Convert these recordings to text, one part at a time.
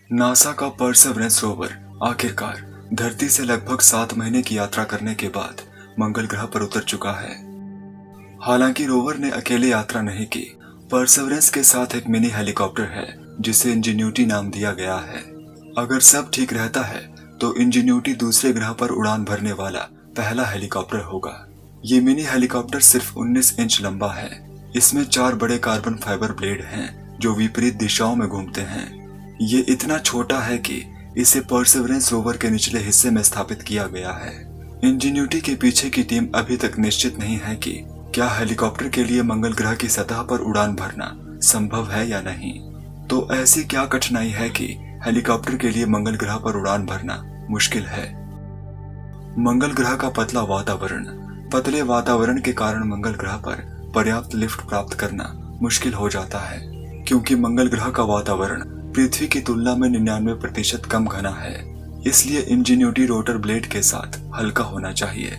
NASA का Perseverance rover आखिरकार धरती से लगभग 7 महीने की यात्रा करने के बाद मंगल ग्रह पर उतर चुका है। हालांकि रोवर ने अकेले यात्रा नहीं की। परसेवरेंस के साथ एक मिनी हेलीकॉप्टर है जिसे इंजीन्यूटी नाम दिया गया है। अगर सब ठीक रहता है तो इंजीन्यूटी दूसरे ग्रह पर उड़ान भरने वाला पहला हेलीकॉप्टर होगा। ये मिनी हेलीकॉप्टर सिर्फ 19 इंच लंबा है। इसमें 4 बड़े कार्बन फाइबर ब्लेड हैं जो विपरीत दिशाओं में घूमते हैं। ये इतना छोटा है कि इसे परसेवरेंस रोवर के निचले हिस्से में स्थापित किया गया है। इंजीन्यूटी के पीछे की टीम अभी तक निश्चित नहीं है कि क्या हेलीकॉप्टर के लिए मंगल ग्रह की सतह पर उड़ान भरना संभव है या नहीं। तो ऐसी क्या कठिनाई है कि हेलीकॉप्टर के लिए मंगल ग्रह पर उड़ान भरना मुश्किल है। मंगल ग्रह का पतला वातावरण। पतले वातावरण के कारण मंगल ग्रह पर पर्याप्त लिफ्ट प्राप्त करना मुश्किल हो जाता है, क्योंकि मंगल ग्रह का वातावरण पृथ्वी की तुलना में 99% कम घना है। इसलिए इंजीन्यूटी रोटर ब्लेड के साथ हल्का होना चाहिए।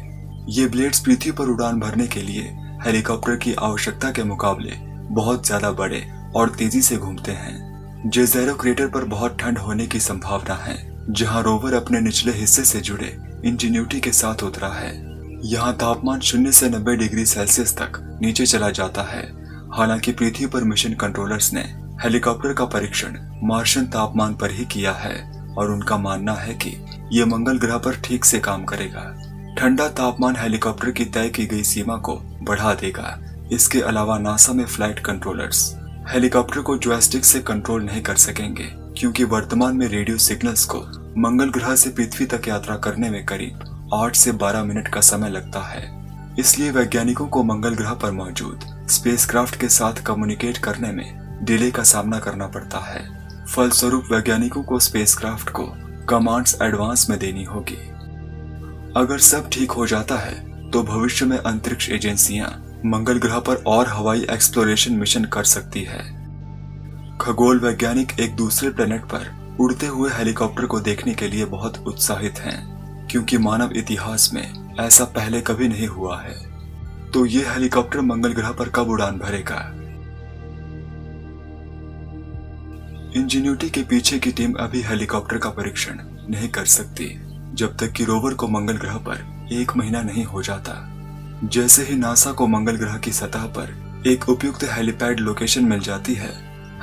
ये ब्लेड्स पृथ्वी पर उड़ान भरने के लिए हेलीकॉप्टर की आवश्यकता के मुकाबले बहुत ज्यादा बड़े और तेजी से घूमते हैं। जेज़ेरो क्रेटर पर बहुत ठंड होने की संभावना है, जहां रोवर अपने निचले हिस्से से जुड़े इंजीन्यूटी के साथ उतरा है। यहाँ तापमान 0 से 90 डिग्री सेल्सियस तक नीचे चला जाता है। हालांकि पृथ्वी पर मिशन कंट्रोलर्स ने हेलीकॉप्टर का परीक्षण मार्शियन तापमान पर ही किया है और उनका मानना है कि यह मंगल ग्रह पर ठीक से काम करेगा। ठंडा तापमान हेलीकॉप्टर की तय की गई सीमा को बढ़ा देगा। इसके अलावा नासा में फ्लाइट कंट्रोलर्स हेलीकॉप्टर को जॉयस्टिक से कंट्रोल नहीं कर सकेंगे, क्योंकि वर्तमान में रेडियो सिग्नल्स को मंगल ग्रह से पृथ्वी तक यात्रा करने में करीब 8 से 12 मिनट का समय लगता है। इसलिए वैज्ञानिकों को मंगल ग्रह पर मौजूद स्पेसक्राफ्ट के साथ कम्युनिकेट करने में डिले का सामना करना पड़ता है। फलस्वरूप वैज्ञानिकों को स्पेसक्राफ्ट को कमांड्स एडवांस में देनी होगी। अगर सब ठीक हो जाता है तो भविष्य में अंतरिक्ष एजेंसियां मंगल ग्रह पर और हवाई एक्सप्लोरेशन मिशन कर सकती है। खगोल वैज्ञानिक एक दूसरे प्लेनेट पर उड़ते हुए हेलीकॉप्टर को देखने के लिए बहुत उत्साहित हैं, क्योंकि मानव इतिहास में ऐसा पहले कभी नहीं हुआ है। तो ये हेलीकॉप्टर मंगल ग्रह पर कब उड़ान भरेगा? इंजीन्यूटी के पीछे की टीम अभी हेलीकॉप्टर का परीक्षण नहीं कर सकती जब तक कि रोवर को मंगल ग्रह पर 1 महीना नहीं हो जाता। जैसे ही नासा को मंगल ग्रह की सतह पर एक उपयुक्त हेलीपैड लोकेशन मिल जाती है,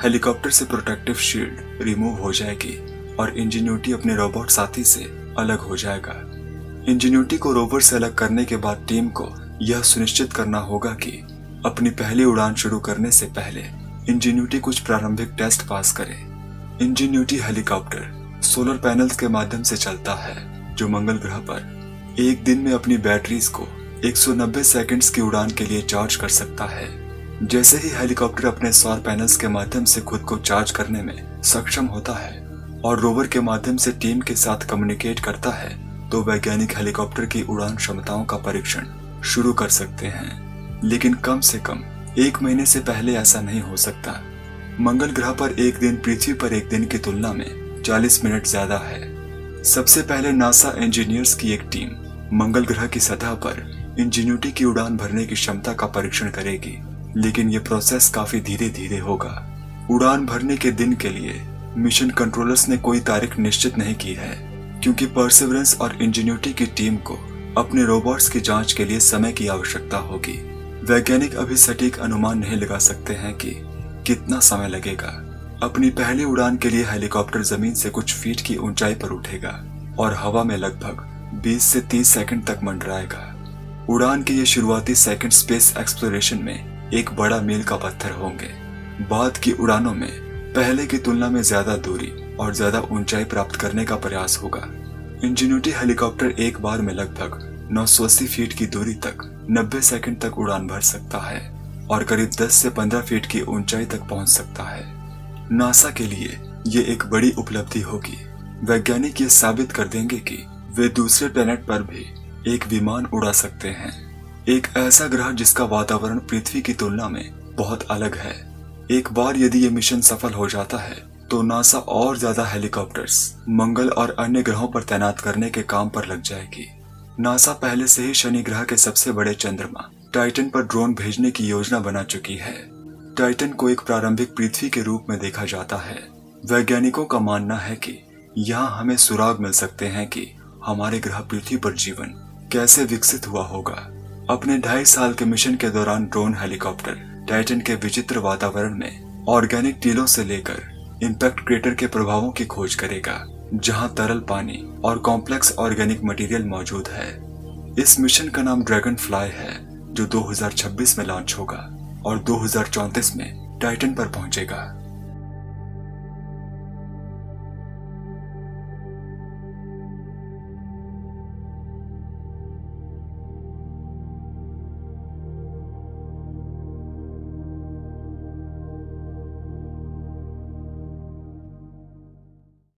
हेलीकॉप्टर से प्रोटेक्टिव शील्ड रिमूव हो जाएगी और इंजीन्यूटी अपने रोबोट साथी से अलग हो जाएगा। इंजीन्यूटी को रोवर से अलग करने के बाद टीम को यह सुनिश्चित करना होगा कि अपनी पहली उड़ान शुरू करने से पहले इंजीन्यूटी कुछ प्रारंभिक टेस्ट पास करे। इंजीन्यूटी हेलीकॉप्टर सोलर पैनल्स के माध्यम से चलता है, जो मंगल ग्रह पर एक दिन में अपनी बैटरीज को 190 सेकंड्स की उड़ान के लिए चार्ज कर सकता है। जैसे ही हेलीकॉप्टर अपने सौर पैनल्स के माध्यम से खुद को चार्ज करने में सक्षम होता है और रोवर के माध्यम से टीम के साथ कम्युनिकेट करता है, तो वैज्ञानिक हेलीकॉप्टर की उड़ान क्षमताओं का परीक्षण शुरू कर सकते हैं। लेकिन कम से कम 1 महीने से पहले ऐसा नहीं हो सकता। मंगल ग्रह पर एक दिन पृथ्वी पर एक दिन की तुलना में 40 मिनट ज्यादा है। सबसे पहले नासा इंजीनियर्स की एक टीम मंगल ग्रह की सतह पर इंजीन्यूटी की उड़ान भरने की क्षमता का परीक्षण करेगी, लेकिन ये प्रोसेस काफी धीरे धीरे होगा। उड़ान भरने के दिन के लिए मिशन कंट्रोलर्स ने कोई तारीख निश्चित नहीं की है, क्योंकि परसेवरेंस और इंजीन्यूटी की टीम को अपने रोबोट्स की जांच के लिए समय की आवश्यकता होगी। वैज्ञानिक अभी सटीक अनुमान नहीं लगा सकते हैं कि कितना समय लगेगा। अपनी पहली उड़ान के लिए हेलीकॉप्टर जमीन से कुछ फीट की ऊंचाई पर उठेगा और हवा में लगभग 20 से 30 सेकंड तक मंडराएगा। उड़ान के ये शुरुआती सेकंड स्पेस एक्सप्लोरेशन में एक बड़ा मील का पत्थर होंगे। बाद की उड़ानों में पहले की तुलना में ज्यादा दूरी और ज्यादा ऊंचाई प्राप्त करने का प्रयास होगा। इंजीन्यूटी हेलीकॉप्टर एक बार में लगभग 980 फीट की दूरी तक 90 सेकंड तक उड़ान भर सकता है और करीब 10 से 15 फीट की ऊंचाई तक पहुंच सकता है। नासा के लिए ये एक बड़ी उपलब्धि होगी। वैज्ञानिक ये साबित कर देंगे कि वे दूसरे प्लेनेट पर भी एक विमान उड़ा सकते हैं, एक ऐसा ग्रह जिसका वातावरण पृथ्वी की तुलना में बहुत अलग है। एक बार यदि ये मिशन सफल हो जाता है तो नासा और ज्यादा हेलीकॉप्टर्स मंगल और अन्य ग्रहों पर तैनात करने के काम पर लग जाएगी। नासा पहले से ही शनि ग्रह के सबसे बड़े चंद्रमा टाइटन पर ड्रोन भेजने की योजना बना चुकी है। टाइटन को एक प्रारंभिक पृथ्वी के रूप में देखा जाता है। वैज्ञानिकों का मानना है कि यहाँ हमें सुराग मिल सकते हैं कि हमारे ग्रह पृथ्वी पर जीवन कैसे विकसित हुआ होगा। अपने 2.5 साल के मिशन के दौरान ड्रोन हेलीकॉप्टर टाइटन के विचित्र वातावरण में ऑर्गेनिक टीलों से लेकर इम्पैक्ट क्रेटर के प्रभावों की खोज करेगा, जहां तरल पानी और कॉम्प्लेक्स ऑर्गेनिक मटेरियल मौजूद है। इस मिशन का नाम ड्रैगन फ्लाई है, जो 2026 में लॉन्च होगा और 2034 में टाइटन पर पहुंचेगा।